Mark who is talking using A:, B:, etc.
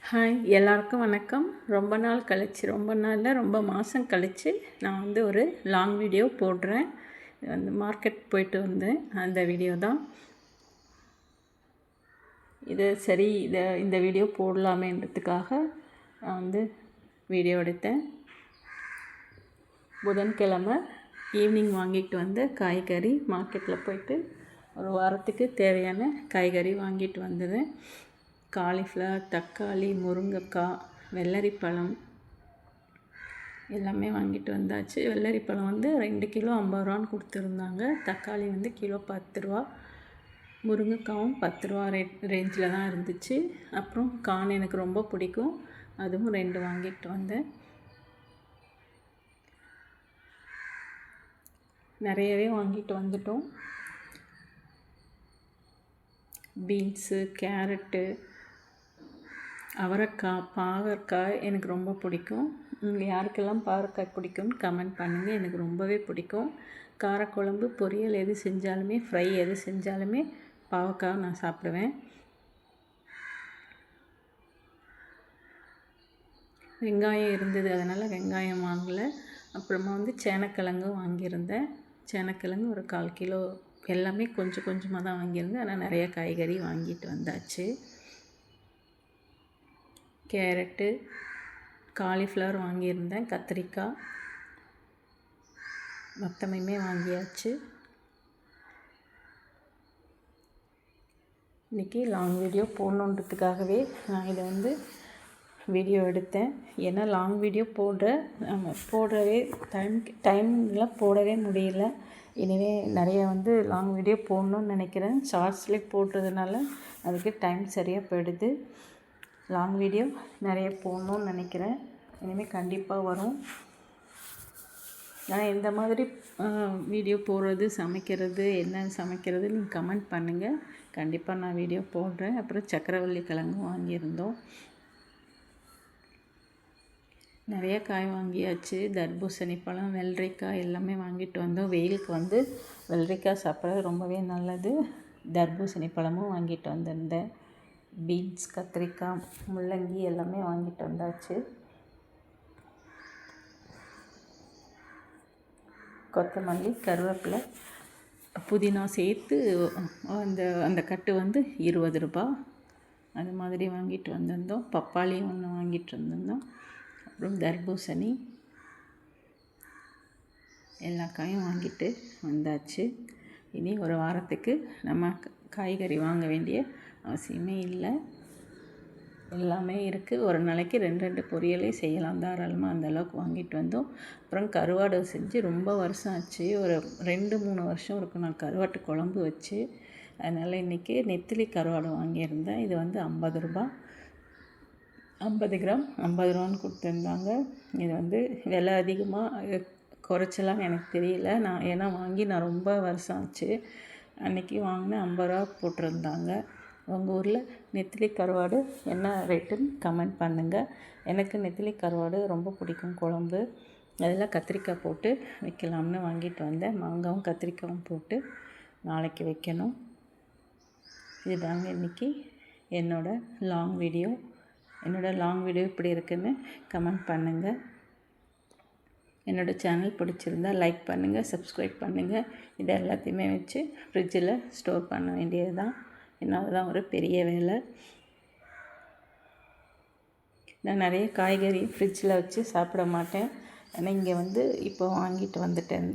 A: Hi எல்லாருக்கும் வணக்கம். ரொம்ப நாள் கழிச்சு, ரொம்ப நாளில் ரொம்ப மாதம் கழித்து நான் வந்து ஒரு லாங் வீடியோ போடுறேன். வந்து மார்க்கெட் போயிட்டு வந்தேன், அந்த வீடியோ தான் இது. சரி, இந்த வீடியோ போடலாமேன்றதுக்காக நான் வந்து வீடியோ எடுத்தேன். புதன்கிழமை ஈவினிங் வாங்கிட்டு வந்து காய்கறி மார்க்கெட்டில் போயிட்டு ஒரு வாரத்துக்கு தேவையான காய்கறி வாங்கிட்டு வந்தது. காலிஃப்ளவர், தக்காளி, முருங்கைக்காய், வெள்ளரிப்பழம் எல்லாமே வாங்கிட்டு வந்தாச்சு. வெள்ளரிப்பழம் வந்து 2 கிலோ 50 ரூபான்னு கொடுத்துருந்தாங்க. தக்காளி வந்து கிலோ 10 ரூபா, முருங்கைக்காவும் 10 ரூபா ரேஞ்சில் தான் இருந்துச்சு. அப்புறம் கான் எனக்கு ரொம்ப பிடிக்கும், அதுவும் 2 வாங்கிட்டு வந்தேன். நிறையவே வாங்கிட்டு வந்துட்டோம். பீன்ஸு, கேரட்டு, அவரைக்காய், பாகற்காய் எனக்கு ரொம்ப பிடிக்கும். யாருக்கெல்லாம் பாகற்காய் பிடிக்கும்னு கமெண்ட் பண்ணுங்கள். எனக்கு ரொம்பவே பிடிக்கும். காரக்குழம்பு, பொரியல் எது செஞ்சாலுமே, ஃப்ரை எது செஞ்சாலுமே பாவக்காய் நான் சாப்பிடுவேன். வெங்காயம் இருந்தது, அதனால் வெங்காயம் வாங்கலை. அப்புறமா வந்து சேனக்கிழங்கு வாங்கியிருந்தேன். சேனக்கிழங்கு ஒரு 1/4 கிலோ, எல்லாமே கொஞ்சம் கொஞ்சமாக தான் வாங்கியிருந்தேன். ஆனால் நிறைய காய்கறி வாங்கிட்டு வந்தாச்சு. கேரட்டு, காலிஃப்ளவர் வாங்கியிருந்தேன், கத்திரிக்காய் மொத்தமுமே வாங்கியாச்சு. இன்றைக்கி லாங் வீடியோ போடணுன்றதுக்காகவே நான் இதை வந்து வீடியோ எடுத்தேன். ஏன்னா லாங் வீடியோ போடவே டைமில் போடவே முடியல. இனிமே நிறைய வந்து லாங் வீடியோ போடணுன்னு நினைக்கிறேன். ஷார்ட்ஸ்லேயே போடுறதுனால அதுக்கு டைம் சரியாக போயிடுது. லாங் வீடியோ நிறைய போடணுன்னு நினைக்கிறேன். இனிமேல் கண்டிப்பாக வரும். நான் இந்த மாதிரி வீடியோ போடுறது, சமைக்கிறது, என்ன சமைக்கிறது நீங்கள் கமெண்ட் பண்ணுங்கள். கண்டிப்பாக நான் வீடியோ போடுறேன். அப்புறம் சக்கரவள்ளி கிழங்கும் வாங்கியிருந்தோம். நிறைய காய் வாங்கியாச்சு. தர்பூசணி பழம், வெள்ளரிக்காய் எல்லாமே வாங்கிட்டு வந்தோம். வெயிலுக்கு வந்து வெள்ளரிக்காய் சாப்பிட்றது ரொம்பவே நல்லது. தர்பூசணி பழமும் வாங்கிட்டு வந்திருந்தேன். பீன்ஸ், கத்திரிக்காய், முள்ளங்கி எல்லாமே வாங்கிட்டு வந்தாச்சு. கொத்தமல்லி, கருவேப்பிலை, புதினா சேர்த்து அந்த கட்டு வந்து 20 ரூபா. அது மாதிரி வாங்கிட்டு வந்திருந்தோம். பப்பாளி ஒன்று வாங்கிட்டு வந்திருந்தோம். அப்புறம் தர்பூசணி, எல்லா காயும் வாங்கிட்டு வந்தாச்சு. இனி ஒரு வாரத்துக்கு நம்ம காய்கறி வாங்க வேண்டிய அவசியமே இல்லை. எல்லாமே இருக்குது. ஒரு நாளைக்கு 2 பொரியலே செய்யலாம் தாராளமாக. அந்தளவுக்கு வாங்கிட்டு வந்தோம். அப்புறம் கருவாடு செஞ்சு ரொம்ப வருஷம் ஆச்சு. ஒரு 2-3 வருஷம் இருக்கும் நான் கருவாட்டு குழம்பு வச்சு. அதனால் இன்றைக்கி நெத்திலி கருவாடு வாங்கியிருந்தேன். இது வந்து 50 ரூபா, 50 கிராம் 50 ரூபான்னு கொடுத்துருந்தாங்க. இது வந்து விலை அதிகமாக குறைச்சலாம் எனக்கு தெரியல. ஏன்னா வாங்கி நான் ரொம்ப வருஷம் ஆச்சு. அன்றைக்கி வாங்கினேன், 50 ரூபா போட்டிருந்தாங்க. உங்கள் ஊரில் நெத்திலி கருவாடு என்ன ரேட்டுன்னு கமெண்ட் பண்ணுங்கள். எனக்கு நெத்திலி கருவாடு ரொம்ப பிடிக்கும் குழம்பு. அதில் கத்திரிக்காய் போட்டு வைக்கலாம்னு வாங்கிட்டு வந்தேன். மாங்காவும் கத்திரிக்காயும் போட்டு நாளைக்கு வைக்கணும். இதுதாங்க இன்றைக்கி என்னோடய லாங் வீடியோ. இப்படி இருக்குன்னு கமெண்ட் பண்ணுங்கள். என்னோடய சேனல் பிடிச்சிருந்தால் லைக் பண்ணுங்கள், சப்ஸ்கிரைப் பண்ணுங்கள். இதை எல்லாத்தையுமே வச்சு ஃப்ரிட்ஜில் ஸ்டோர் பண்ண வேண்டியது தான். என்னால் தான் ஒரு பெரிய வேலை. நான் நிறைய காய்கறி ஃப்ரிட்ஜில் வச்சு சாப்பிட மாட்டேன். ஆனால் இங்கே வந்து இப்போ வாங்கிட்டு வந்துட்டேன்.